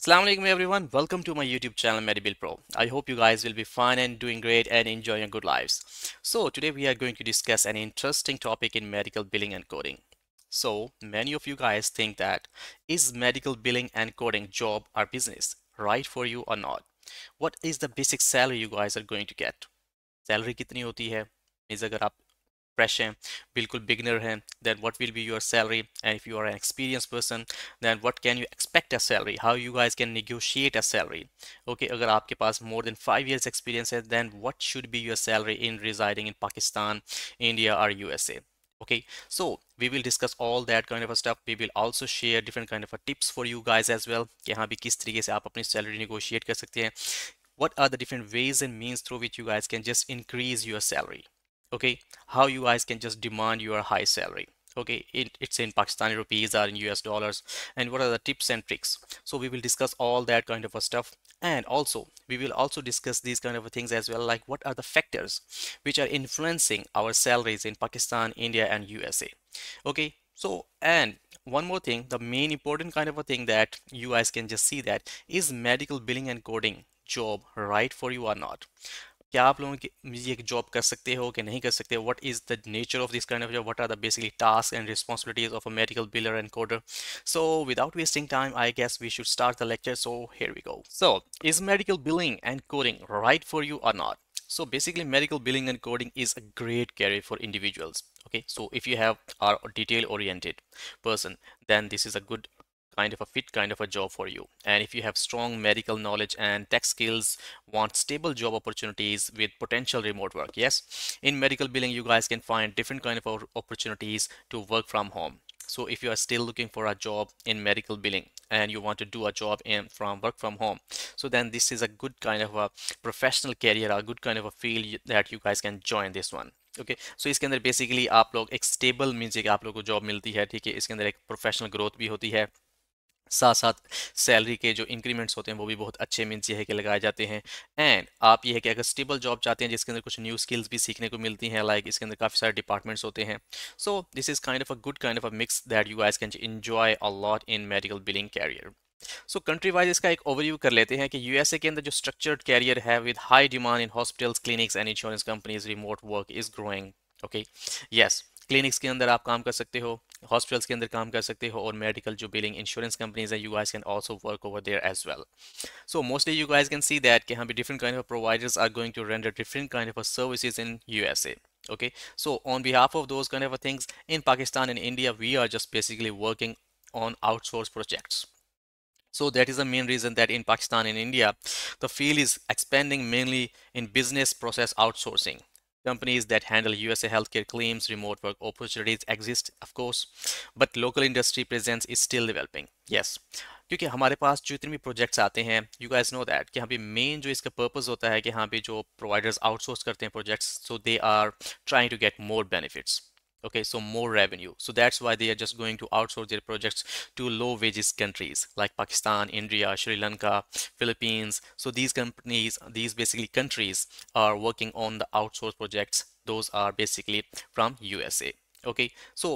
Assalamu alaikum everyone. Welcome to my YouTube channel Medibil Pro. I hope you guys will be fine and doing great and enjoying your good lives. So today we are going to discuss an interesting topic in medical billing and coding. So many of you guys think that is medical billing and coding job or business right for you or not? What is the basic salary you guys are going to get? Salary कितनी होती है? Means अगर आप fresh हैं बिल्कुल beginner हैं then what will be your salary, and if you are an experienced person then what can you expect as salary, how you guys can negotiate a salary. Okay, अगर आपके पास more than 5 years experience है then what should be your salary in residing in Pakistan, India or USA. Okay, so we will discuss all that kind of a stuff. We will also share different kind of a tips for you guys as well कि हाँ भी किस तरीके से आप अपनी salary negotiate कर सकते हैं. What are the different ways and means through which you guys can just increase your salary. Okay, how you guys can just demand your high salary. Okay, it's in Pakistani rupees or in US dollars, and what are the tips and tricks. So we will discuss all that kind of a stuff, and also we will also discuss these kind of things as well, like what are the factors which are influencing our salaries in Pakistan, India and USA. Okay, so and one more thing, the main important kind of a thing that you guys can just see, that is medical billing and coding job right for you or not. क्या आप लोगों की ये एक job कर सकते हो कि नहीं कर सकते? What is the nature of this kind of job? What are the basically task and responsibilities of a medical biller and coder? So without wasting time I guess we should start the lecture. So here we go. So is medical billing and coding right for you or not? So basically medical billing and coding is a great career for individuals. Okay, so if you have are detail oriented person, then this is a good kind of a fit kind of a job for you. And if you have strong medical knowledge and tech skills, want stable job opportunities with potential remote work, yes, in medical billing you guys can find different kind of opportunities to work from home. So if you are still looking for a job in medical billing and you want to do a job in from work from home, so then this is a good kind of a professional career, a good kind of a field that you guys can join this one. Okay, so इसके अंदर basically आप लोग एक stable means कि आप लोग को job मिलती है, ठीक है, इसके अंदर एक प्रोफेशनल ग्रोथ भी होती है, साथ साथ सैलरी के जो इंक्रीमेंट्स होते हैं वो भी बहुत अच्छे मीन्स ये है कि लगाए जाते हैं. एंड आप ये है कि अगर स्टेबल जॉब चाहते हैं जिसके अंदर कुछ न्यू स्किल्स भी सीखने को मिलती हैं, लाइक इसके अंदर काफ़ी सारे डिपार्टमेंट्स होते हैं. So this is kind of a good kind of a mix that you guys can enjoy a lot in medical billing career. So country wise इसका एक ओवरव्यू कर लेते हैं कि यूएसए के अंदर जो स्ट्रक्चर्ड कैरियर है with high demand in hospitals, clinics and insurance companies, remote work is growing. Okay, yes, clinics के अंदर आप काम कर सकते हो, हॉस्पिटल्स के अंदर काम कर सकते हो, और मेडिकल जो बिलिंग इंश्योरेंस कंपनीज है, you guys can also work over there as well. So mostly you guys can see that कि हाँ भी different kind of providers are going to render different kind of services in USA. Okay, so on behalf of those kind of things in Pakistan and India, we are just basically working on outsourced projects. So that is the main reason that in Pakistan and India, the field is expanding mainly in business process outsourcing. Companies that handle USA healthcare claims, remote work opportunities exist, of course, but local industry presence is still developing. Yes, क्योंकि हमारे पास जो इतने भी projects आते हैं, you guys know that कि यहाँ पे मेन जो इसका पर्पस होता है कि यहाँ पे जो प्रोवाइडर्स आउटसोर्स करते हैं projects, so they are trying to get more benefits. Okay, so more revenue, so that's why they are just going to outsource their projects to low wages countries like Pakistan, India, Sri Lanka, Philippines. So these companies, these basically countries are working on the outsource projects. Those are basically from USA. Okay, so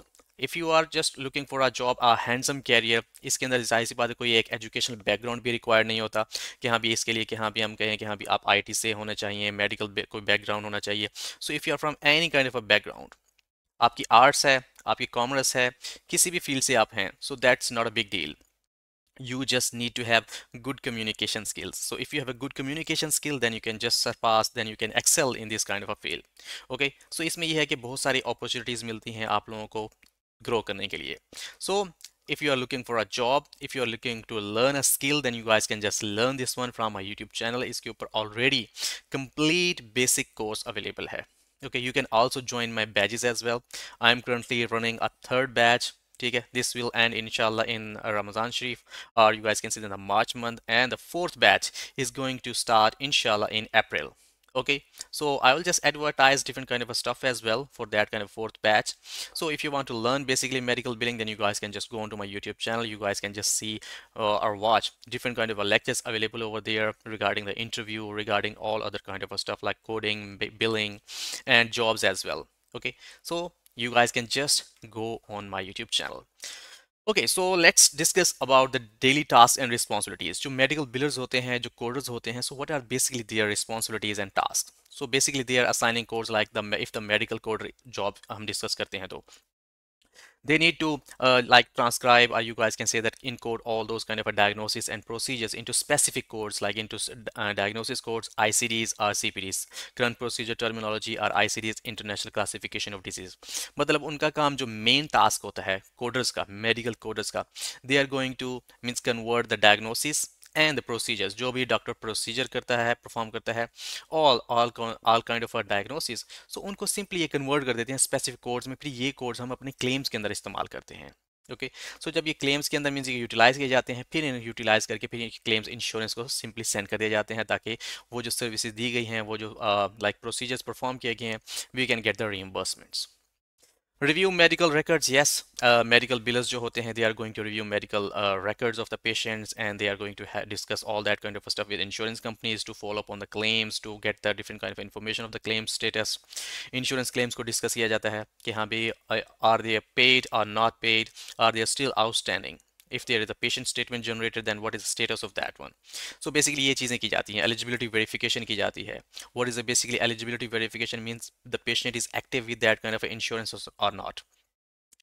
if you are just looking for a job, a handsome career, इसके अंदर जाहिर सी बात है कोई एक educational background भी required नहीं होता कि हाँ भी इसके लिए कि हाँ भी हम कहें कि हाँ भी आप आईटी से होना चाहिए, मेडिकल कोई बैकग्राउंड होना चाहिए. So if you are from any kind of a background, आपकी आर्ट्स है, आपकी कॉमर्स है, किसी भी फील्ड से आप हैं, so that's not a big deal. You just need to have good communication skills. So if you have a good communication skill, then you can just surpass, then you can excel in this kind of a field. Okay, so इसमें यह है कि बहुत सारी opportunities मिलती हैं आप लोगों को grow करने के लिए. So if you are looking for a job, if you are looking to learn a skill, then you guys can just learn this one from my YouTube channel. इसके ऊपर already complete basic course available है. Okay, you can also join my badges as well. I am currently running a third batch. ठीक है, this will end inshallah in Ramadan Sharif, or you guys can see in the March month, and the fourth batch is going to start inshallah in April. Okay, so I will just advertise different kind of a stuff as well for that kind of fourth batch. So if you want to learn basically medical billing, then you guys can just go onto my YouTube channel. You guys can just see or watch different kind of lectures available over there regarding the interview, regarding all other kind of a stuff like coding, billing and jobs as well. Okay, so you guys can just go on my YouTube channel. Okay, so let's discuss about the daily task and responsibilities. जो medical billers होते हैं, जो coders होते हैं, so what are basically their responsibilities and task. So basically they are assigning codes like the if the medical code job हम discuss करते हैं, तो they need to like transcribe, or you guys can say that encode all those kind of a diagnosis and procedures into specific codes, like into diagnosis codes, ICDs or CPDs, current procedure terminology, or ICDs, international classification of disease। मतलब उनका काम जो main task होता है coders का, medical coders का, they are going to means convert the diagnosis and the procedures, जो भी डॉक्टर प्रोसीजर करता है, परफॉर्म करता है, all kind of diagnosis, so उनको सिंपली ये कन्वर्ट कर देते हैं स्पेसिफिक कोड्स में। फिर ये कोड्स हम अपने क्लेम्स के अंदर इस्तेमाल करते हैं। ओके, सो जब ये क्लेम्स के अंदर मीन्स ये यूटिलाइज किए जाते हैं, फिर इन्हें यूटिलाइज करके फिर ये क्लेम्स इंश्योरेंस को सिंपली सेंड कर दिए जाते हैं, ताकि वो जो सर्विसेज दी गई हैं, वो जो लाइक प्रोसीजर्स परफॉर्म किए गए हैं, we can get the reimbursements. Review medical records, yes. Medical billers जो होते हैं, they are going to review medical records of the patients, and they are going to discuss all that kind of stuff with insurance companies to follow up on the claims, to get the different kind of information of the claim status. Insurance claims को discuss किया जाता है कि हाँ भी are they paid or not paid, are they still outstanding, if there is a patient statement generated, then what is the status of that one. So basically ये चीज़ें की जाती हैं, eligibility verification की जाती है। What is the basically eligibility verification means the patient is active with that kind of insurance or not,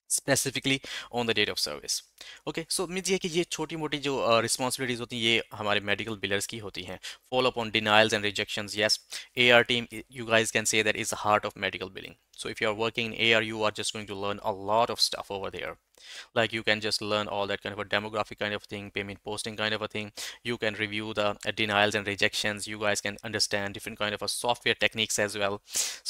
specifically on the date of service. Okay, so means ये कि ये छोटी मोटी जो रिस्पॉन्सिबिलिटीज होती हैं, ये हमारे मेडिकल बिलर्स की होती हैं। Follow up on denials and rejections, yes. AR team, you guys can say that is the heart of medical billing. So if you are working in AR, you are just going to learn a lot of stuff over there. Like you can just learn all that kind of a demographic kind of thing, payment posting kind of a thing. You can review the denials and rejections. You guys can understand different kind of a software techniques as well.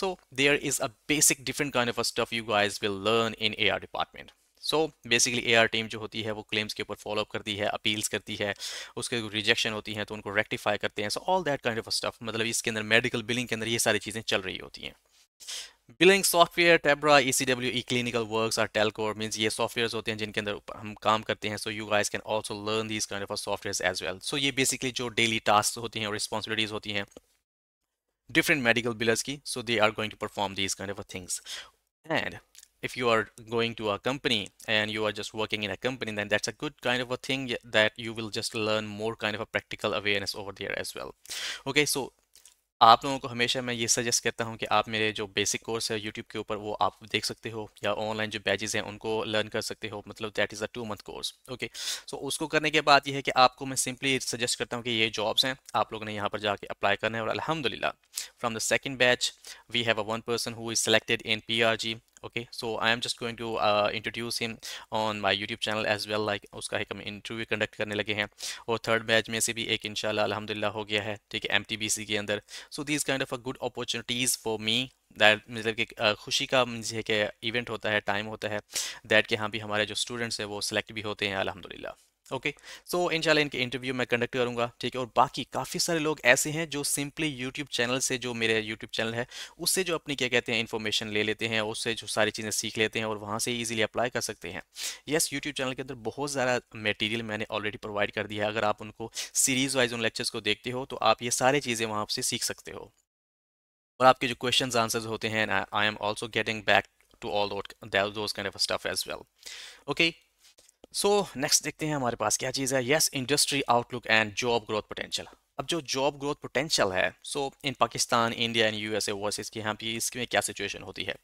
So there is a basic different kind of a stuff you guys will learn in AR department. So basically AR team जो होती है वो claims के ऊपर follow up करती है, appeals करती है, उसके रिजेक्शन होती हैं तो उनको रेक्टिफाई करते हैं। सो all that kind of stuff, मतलब इसके अंदर मेडिकल बिलिंग के अंदर ये सारी चीज़ें चल रही होती हैं। बिलिंग सॉफ्टवेयर, टेब्रा, ECW, ई क्लिनिकल वर्क्स और टेलकोर, मींस ये सॉफ्टवेयर्स होते हैं जिनके अंदर हम काम करते हैं। So you guys can also learn these kind of softwares as well. So ये बेसिकली जो डेली टास्क होती हैं और रिस्पॉन्सिबिलिटीज होती हैं डिफरेंट मेडिकल बिलर्स की, so they are going to perform these kind of things. And if you are going to a company and you are just working in a company, then that's a good kind of a thing that you will just learn more kind of a practical awareness over there as well. Okay, so आप लोगों को हमेशा मैं ये suggest करता हूँ कि आप मेरे जो बेसिक कोर्स है यूट्यूब के ऊपर वो आप देख सकते हो, या ऑनलाइन जो बैचेस हैं उनको लर्न कर सकते हो। मतलब that is a 2 month course. Okay, so उसको करने के बाद ये है कि आपको मैं सिंपली सजेस्ट करता हूँ कि ये जॉब्स हैं, आप लोगों ने यहाँ पर जाके अप्लाई करना है। और अल्हम्दुलिल्लाह from the second batch we have a 1 person who is selected in PRG. Okay, so I am just going to introduce him on my YouTube channel as well, like उसका एक हम इंटरव्यू कंडक्ट करने लगे हैं। और third batch में से भी एक इंशाल्लाह अल्हम्दुलिल्लाह हो गया है, ठीक है, MTBC के अंदर। So these kind of a good opportunities for me, that मतलब कि खुशी का मुझे कि इवेंट होता है, टाइम होता है, दैट कि हाँ भी हमारे जो स्टूडेंट्स हैं वो सिलेक्ट भी होते हैं अल्हम्दुलिल्लाह। ओके, सो इंशाल्लाह इनके इंटरव्यू मैं कंडक्ट करूंगा, ठीक है। और बाकी काफ़ी सारे लोग ऐसे हैं जो सिंपली यूट्यूब चैनल से, जो मेरे यूट्यूब चैनल है उससे जो अपनी क्या कहते हैं इन्फॉर्मेशन ले लेते हैं, उससे जो सारी चीज़ें सीख लेते हैं और वहाँ से इजीली अप्लाई कर सकते हैं। यस, यूट्यूब चैनल के अंदर बहुत ज़्यादा मटेरियल मैंने ऑलरेडी प्रोवाइड कर दिया है। अगर आप उनको सीरीज़ वाइज उन लेक्चर्स को देखते हो तो आप ये सारी चीज़ें वहाँ से सीख सकते हो। और आपके जो क्वेश्चंस आंसर्स होते हैं, I am also getting back to all those kind of stuff as well. Okay, so next देखते हैं हमारे पास क्या चीज़ है। Yes, industry outlook and job growth potential. अब जो जॉब ग्रोथ पोटेंशियल है, so in Pakistan, India and USA versus की यहाँ पे इसमें क्या सिचुएशन होती है।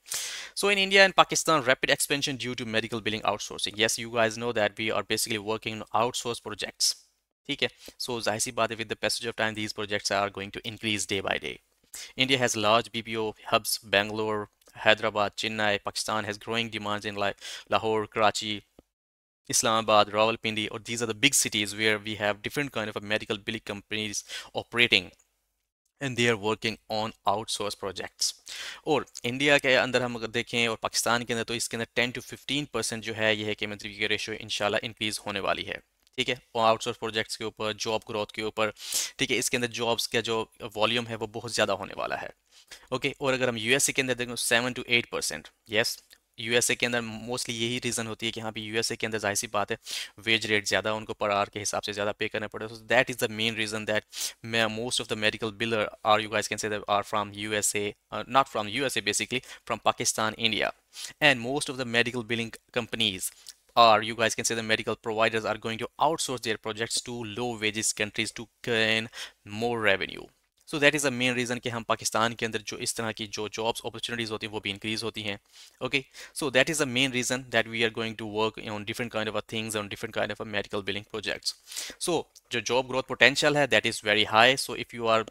So in India and Pakistan, rapid expansion due to medical billing outsourcing. Yes, you guys no that we are basically working on outsource projects, ठीक है। सो जाहिर सी बात है, with the passage of time these projects are going to increase day by day. India has large BPO hubs, Bangalore, Hyderabad, Chennai. Pakistan has growing demands in like Lahore, Karachi, Islamabad, Rawalpindi, or these are the big cities where we have different kind of a medical billing companies operating, and they are working on outsource projects. और India के अंदर हम अगर देखें और पाकिस्तान के अंदर, तो इसके अंदर 10 to 15% जो है ये है कि मतलब ये रेशियो इंशाल्लाह इंक्रीज होने वाली है, ठीक है। और आउटसोर्स प्रोजेक्ट्स के ऊपर, जॉब ग्रोथ के ऊपर, ठीक है, इसके अंदर जॉब्स का जो वॉल्यूम है वो बहुत ज़्यादा होने वाला है। ओके, और अगर हम USA के अंदर देखें 7 to 8%। यस, USA के अंदर मोस्टली यही रीज़न होती है कि हाँ भी USA के अंदर जाहिर सी बात है वेज रेट ज़्यादा, उनको पर आवर के हिसाब से ज़्यादा पे करना पड़े। So that is the main reason that most of the medical biller are, you guys can say that, are from USA, not from USA, basically from Pakistan, India, and most of the medical billing companies or you guys can say the medical providers are going to outsource their projects to low wages countries to gain more revenue. So that is the main reason कि हम पाकिस्तान के अंदर जो इस तरह की जो jobs opportunities होती हैं वो भी इंक्रीज़ होती हैं. Okay, so that is the main reason that we are going to work on different kind of things on different kind of medical billing projects. So जो जॉब ग्रोथ पोटेंशियल है that is very high. So if you are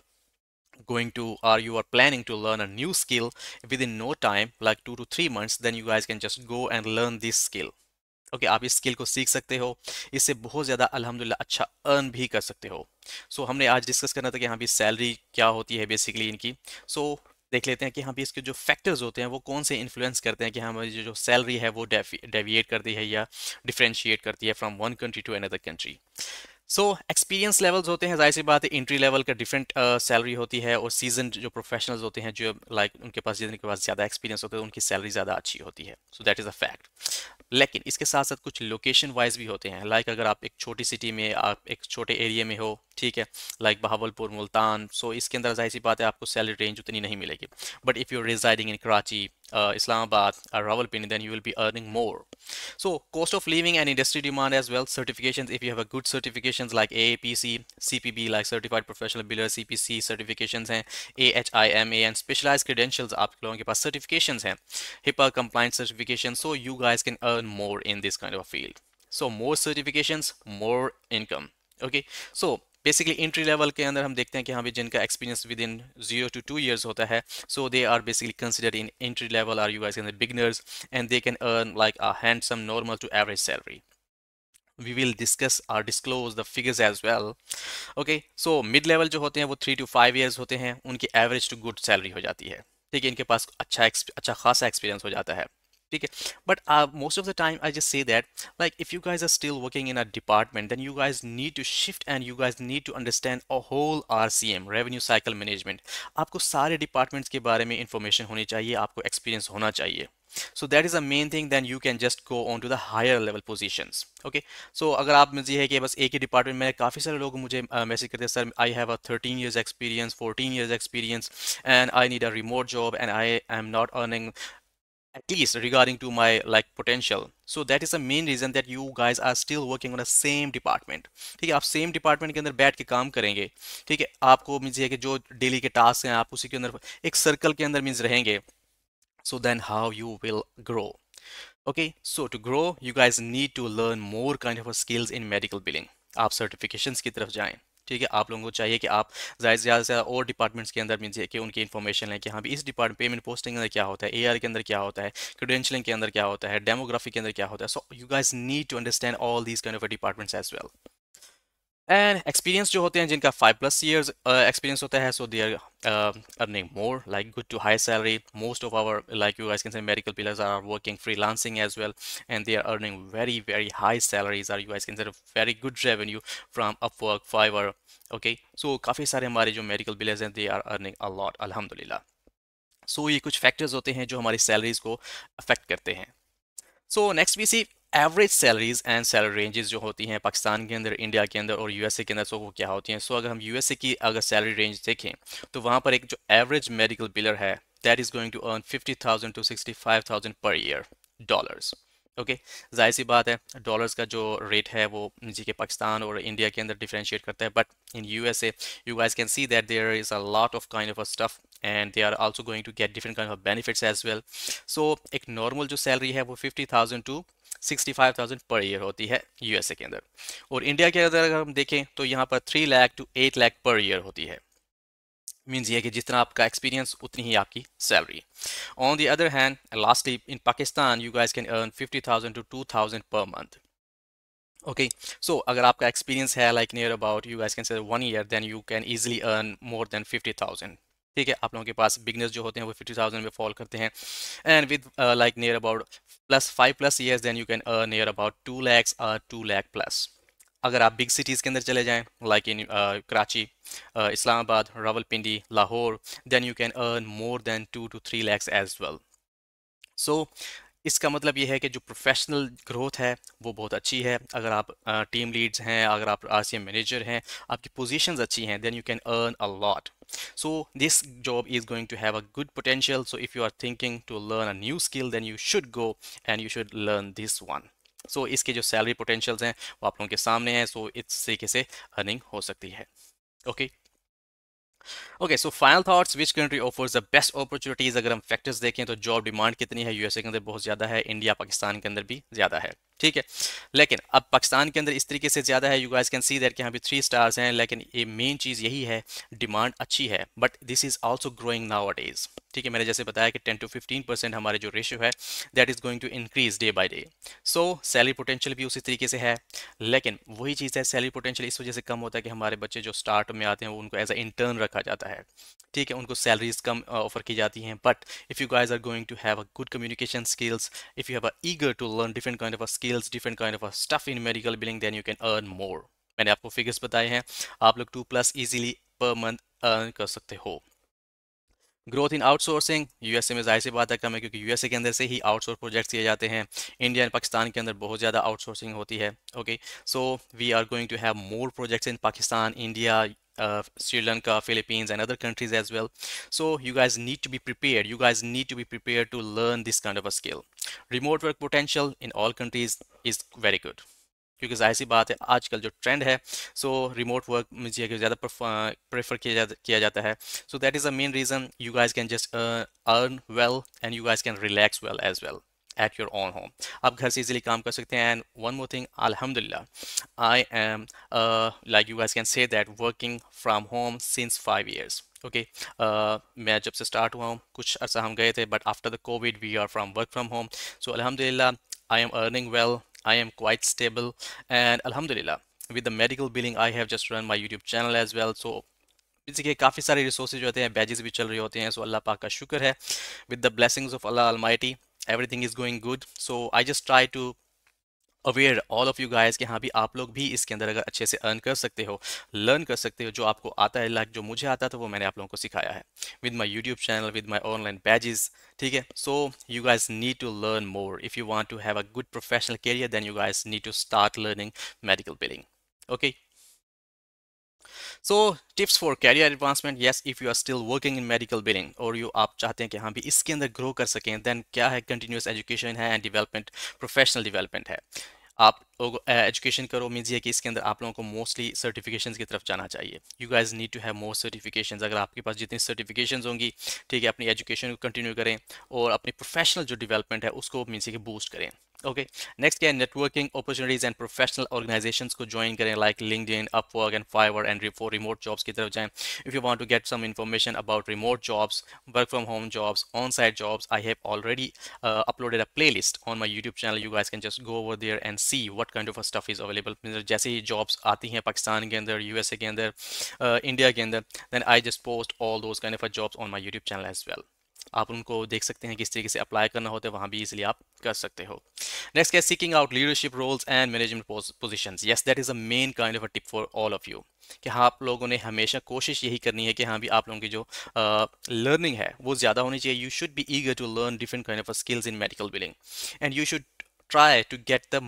going to or you are planning to learn a new skill within no time like 2 to 3 months, then you guys can just go and learn this skill. Okay आप इस skill को सीख सकते हो, इससे बहुत ज़्यादा अल्हम्दुलिल्लाह अच्छा अर्न भी कर सकते हो. सो हमने आज डिस्कस करना था कि यहाँ भी सैलरी क्या होती है बेसिकली इनकी. सो देख लेते हैं कि यहाँ भी इसके जो फैक्टर्स होते हैं वो कौन से इन्फ्लुएंस करते हैं कि हमारी जो सैलरी है वो डेविएट करती है या डिफ्रेंशिएट करती है from one country to another country. So experience levels होते हैं, जाहिर सी बात है एंट्री लेवल का डिफरेंट सैलरी होती है, और सीजन जो प्रोफेशनल्स होते हैं जो लाइक उनके पास जिनके पास ज़्यादा एक्सपीरियंस होता है उनकी सैलरी ज़्यादा अच्छी होती है. So that is a fact. लेकिन इसके साथ साथ कुछ लोकेशन वाइज भी होते हैं. लाइक अगर आप एक छोटी सिटी में आप एक छोटे एरिया में हो, ठीक है, लाइक बहावलपुर मुल्तान, सो इसके अंदर जाहिर सी बात है आपको सैलरी रेंज उतनी नहीं मिलेगी. But if you are residing in Karachi, Islamabad or Rawalpindi, then you will be earning more. So cost of living and industry demand as well. Certifications, if you have a good certifications like AAPC, CPB like Certified Professional Biller, CPC certifications हैं, AHIMA and specialized credentials आप लोगों के पास certifications हैं, HIPAA compliance certifications, so you guys can earn more in this kind of a field. So more certifications, more income. Okay, so basically entry level के अंदर हम देखते हैं कि हाँ भी जिनका experience within 0 to 2 years होता है, so they are basically considered in entry level are you guys in beginners and they can earn like a handsome normal to average salary. We will discuss or disclose the figures as well. Okay, so mid level जो होते हैं वो 3 to 5 years होते हैं, उनकी average to good salary हो जाती है. ठीक है, इनके पास अच्छा खासा एक्सपीरियंस हो जाता है. ठीक है, but most of the time I just say that like if you guys are still working in a department, then you guys need to shift and you guys need to understand a whole RCM, revenue cycle management. आपको सारे departments के बारे में information होनी चाहिए, आपको experience होना चाहिए. So that is the main thing, then you can just go on to the higher level positions. Okay, so अगर आप मुझे है कि बस एक ही डिपार्टमेंट में, काफ़ी सारे लोग मुझे मैसेज करते हैं, sir I have a 13 years experience, 14 years experience and I need a remote job and I am not earning at least regarding to my like potential. So that is the main reason that you guys are still working on the same department. ठीक है, आप same department के अंदर बैठ के काम करेंगे. ठीक है, आपको मीन्स ये कि जो डेली के टास्क हैं आप उसी के अंदर एक सर्कल के अंदर मीन्स रहेंगे. So then how you will grow. Okay, so to grow you guys need to learn more kind of skills in medical billing. आप सर्टिफिकेशंस की तरफ जाएं. ठीक है, आप लोगों को चाहिए कि आप ज़्यादा से ज़्यादा और डिपार्टमेंट्स के अंदर मीन्स कि उनकी इन्फॉर्मेशन लें कि हाँ भी इस डिपार्टमेंट पेमेंट पोस्टिंग के अंदर क्या होता है, एआर के अंदर क्या होता है, क्रेडेंशलिंग के अंदर क्या होता है, डेमोग्राफी के अंदर क्या होता है. So you guys need to understand all these kind of departments as well. And experience जो होते हैं जिनका 5+ years एक्सपीरियंस होता है, so they are earning more like good to high salary. Most of our like you guys can say medical billers are working freelancing as well and they are earning very high salaries, or you guys can say very good revenue from Upwork, Fiverr. Okay, so काफ़ी सारे हमारे जो medical billers हैं they are earning a lot अल्हम्दुलिल्लाह. सो ये कुछ factors होते हैं जो हमारी सैलरीज को अफेक्ट करते हैं. So next we see average salaries and salary ranges जो होती हैं पाकिस्तान के अंदर, इंडिया के अंदर और यूएसए के अंदर. सो वो क्या होती हैं. सो अगर हम यूएसए की अगर सैलरी रेंज देखें तो वहाँ पर एक जो एवरेज मेडिकल बिलर है that is going to earn 50,000 to 65,000 per year dollars. Okay, जाहिर सी बात है डॉलर्स का जो रेट है वो जी के पाकिस्तान और इंडिया के अंदर डिफरेंशिएट करता है. But in USA you guys can see that there is a lot of kind of a stuff and they are also going to get different kind of benefits as well. So एक normal जो salary है वो 50,000 to 65,000 per year होती है USA के अंदर, और India के अंदर अगर हम देखें तो यहाँ पर 3 lakh to 8 lakh per year होती है. मीन्स ये कि जितना आपका एक्सपीरियंस उतनी ही आपकी salary. On the other hand lastly in Pakistan you guys can earn 50,000 to 2,000 per month. Okay, so अगर आपका एक्सपीरियंस है like near about you guys can say 1 year, then you can easily earn more than 50,000. ठीक है, आप लोगों के पास beginners जो होते हैं वो 50,000 में फॉल करते हैं, and with like near about +5+ years then you can earn near about 2 lakhs और 2 lakh प्लस. अगर आप बिग सिटीज़ के अंदर चले जाएं like in Karachi, Islamabad, Rawalpindi, Lahore, then you can earn more than 2 to 3 lakhs as well. So इसका मतलब ये है कि जो प्रोफेशनल ग्रोथ है वो बहुत अच्छी है. अगर आप टीम लीड्स हैं, अगर आप आरसीएम मैनेजर हैं, आपकी पोजीशंस अच्छी हैं, then you can earn a lot. So this job is going to have a good potential. So if you are thinking to learn a new skill, then you should go and you should learn this one. सो इसके जो salary potentials हैं वो आप लोगों के सामने हैं। सो इस तरीके से अर्निंग हो सकती है। Okay okay, so final thoughts, which country offers the best opportunities? अगर हम फैक्टर्स देखें तो जॉब डिमांड कितनी है, यूएसए के अंदर बहुत ज़्यादा है, इंडिया पाकिस्तान के अंदर भी ज़्यादा है, ठीक है। लेकिन अब पाकिस्तान के अंदर इस तरीके से ज़्यादा है, you guys can see that कि यहाँ पे 3 स्टार्स हैं, लेकिन ये मेन चीज़ यही है, डिमांड अच्छी है, but this is also growing now days, ठीक है। मैंने जैसे बताया कि 10 to 15% हमारे जो रेशियो है that is going to increase day by day. So salary potential भी उसी तरीके से है, लेकिन वही चीज़ है, सैलरी पोटेंशियल इस वजह से कम होता है कि हमारे बच्चे जो स्टार्ट में आते हैं वो उनको एज अ इंटर्न रखा जाता है, ठीक है। उनको सैलरीज कम ऑफर की जाती हैं, but if you guys are going to have a good communication skills, if you have a eager to learn different kind of skills, different kind of stuff in medical billing, then you can earn more. मैंने आपको figures बताए हैं, आप लोग 2+ easily per month earn कर सकते हो। Growth in outsourcing, USA में जाहिर सी बात है कम है, क्योंकि यूएसए के अंदर से ही आउटसोर्स प्रोजेक्ट्स किए जाते हैं। इंडिया एंड पाकिस्तान के अंदर बहुत ज़्यादा आउटसोर्सिंग होती है। Okay, so we are going to have more projects in Pakistan, India, Sri Lanka, Philippines, and other countries as well. So you guys need to be prepared. You guys need to be prepared to learn this kind of a skill. Remote work potential in all countries is very good. क्योंकि जाहिर सी बात है आजकल जो trend है, सो remote work मुझे ज़्यादा प्रेफर किया जाता है। So that is the main reason you guys can just earn well and you guys can relax well as well at your own home. आप घर से इजीली काम कर सकते हैं। एंड वन मोर थिंग, अल्हम्दुलिल्लाह I am like you guys can say that working from home since 5 years। Okay, मैं जब से स्टार्ट हुआ हूँ कुछ अर्सा हम गए थे, but after the covid we are from work from home. So अल्हम्दुलिल्लाह I am earning well, I am quite stable, and Alhamdulillah, with the medical billing, I have just run my YouTube channel as well. So basically काफ़ी सारे resources होते हैं, badges भी चल रहे होते हैं, सो अल्लाह पाक का शुक्र है। With the blessings of Allah almighty, everything is going good. So I just try to aware all of you guys कि हाँ भी आप लोग भी इसके अंदर अगर अच्छे से अर्न कर सकते हो, लर्न कर सकते हो, जो आपको आता है, लाइक जो मुझे आता था वो मैंने आप लोगों को सिखाया है with my YouTube channel, with my online batches, ठीक है। So you guys need to learn more if you want to have a good professional career, then you guys need to start learning medical billing. Okay, so tips for career advancement, yes, if you are still working in medical billing और you आप चाहते हैं कि हाँ भी इसके अंदर grow कर सकें, देन क्या है, कंटिन्यूस एजुकेशन है एंड डेवलपमेंट, प्रोफेशनल डेवलपमेंट है। आप लोग एजुकेशन करो मीन्स ये कि इसके अंदर आप लोगों को मोस्टली सर्टिफिकेशंस की तरफ जाना चाहिए। You guys need to have more certifications. अगर आपके पास जितनी सर्टिफिकेशंस होंगी, ठीक है, अपनी एजुकेशन को कंटिन्यू करें और अपनी प्रोफेशनल जो डेवलपमेंट है उसको मीन्स ये कि बूस्ट करें। ओके, नेक्स्ट क्या है, networking opportunities and professional organizations को ज्वाइन करें, like LinkedIn, Upwork and Fiverr, and for remote jobs की तरफ जाएं। If you want to get some information about remote jobs, work from home jobs, on site jobs, I have already uploaded a playlist on my YouTube channel. You guys can just go over there and see what kind of a stuff is available. जैसे ही jobs आती हैं पाकिस्तान के अंदर, USA के अंदर, India के अंदर, then I just post all those kind of a jobs on my YouTube channel as well. आप उनको देख सकते हैं किस तरीके से अप्लाई करना होता है, वहाँ भी इजीली आप कर सकते हो। नेक्स्ट है seeking out leadership roles and management positions. Yes, that is a main kind of a tip for all of you कि हाँ आप लोगों ने हमेशा कोशिश यही करनी है कि हाँ भी आप लोगों की जो लर्निंग है वो ज़्यादा होनी चाहिए। You should be eager to learn different kind of skills in medical billing, and you should try to get the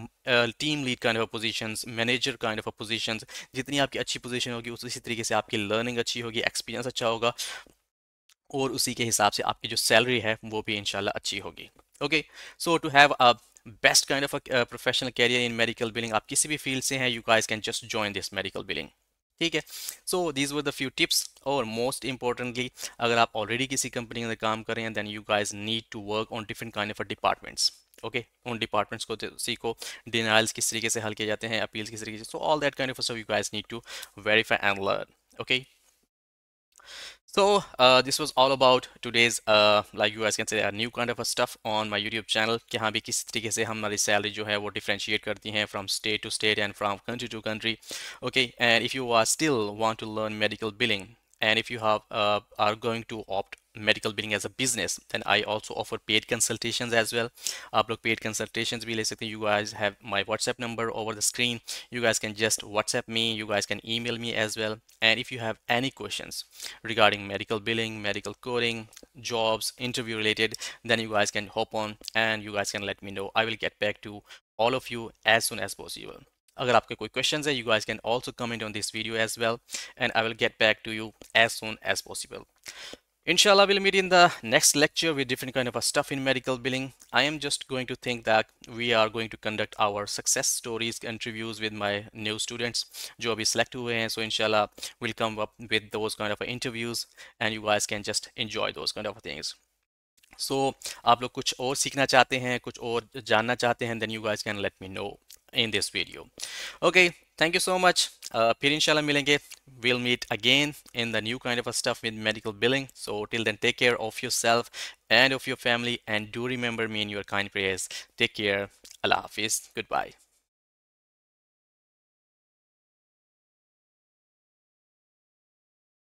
team lead kind of a positions, manager kind of a positions। जितनी आपकी अच्छी position होगी उसी तरीके से आपकी learning अच्छी होगी, एक्सपीरियंस अच्छा होगा, और उसी के हिसाब से आपकी जो सैलरी है वो भी इंशाल्लाह अच्छी होगी। Okay, so to have a best kind of a professional career in medical billing, आप किसी भी फील्ड से हैं, you guys can just join this medical billing, ठीक है। So these were the few tips, और मोस्ट इंपॉर्टेंटली अगर आप ऑलरेडी किसी कंपनी के अंदर काम कर रहे हैं, then you guys need to work on different kind of departments. Okay, उन डिपार्टमेंट्स को सीखो, डिनाइल्स किस तरीके से हल किए जाते हैं, अपील्स किस तरीके से, so all that kind of stuff you guys need to verify and learn. Okay, so this was all about today's like you guys can say a new kind of a stuff on my YouTube channel कि हाँ भी किस तरीके से हमारी salary जो है वो differentiate करती हैं from state to state and from country to country. Okay, and if you are still want to learn medical billing, and if you have are going to opt medical billing as a business, then I also offer paid consultations as well. आप लोग paid consultations भी ले सकते हैं। You guys have my WhatsApp number over the screen. You guys can just WhatsApp me. You guys can email me as well. And if you have any questions regarding medical billing, medical coding, jobs, interview related, then you guys can hop on and you guys can let me know. I will get back to all of you as soon as possible. अगर आपके कोई questions है, you guys can also comment on this video as well, and I will get back to you as soon as possible. Inshallah, we'll meet in the next lecture with different kind of a stuff in medical billing. I am just going to think that we are going to conduct our success stories interviews with my new students जो अभी select हुए हैं. So inshallah, we'll come up with those kind of interviews and you guys can just enjoy those kind of things. So आप लोग कुछ और सीखना चाहते हैं, कुछ और जानना चाहते हैं, then you guys can let me know in this video. Okay, thank you so much. फिर इंशाल्लाह मिलेंगे. We'll meet again in the new kind of a stuff with medical billing. So till then, take care of yourself and of your family, and do remember me in your kind prayers. Take care. Allah Hafiz. Goodbye.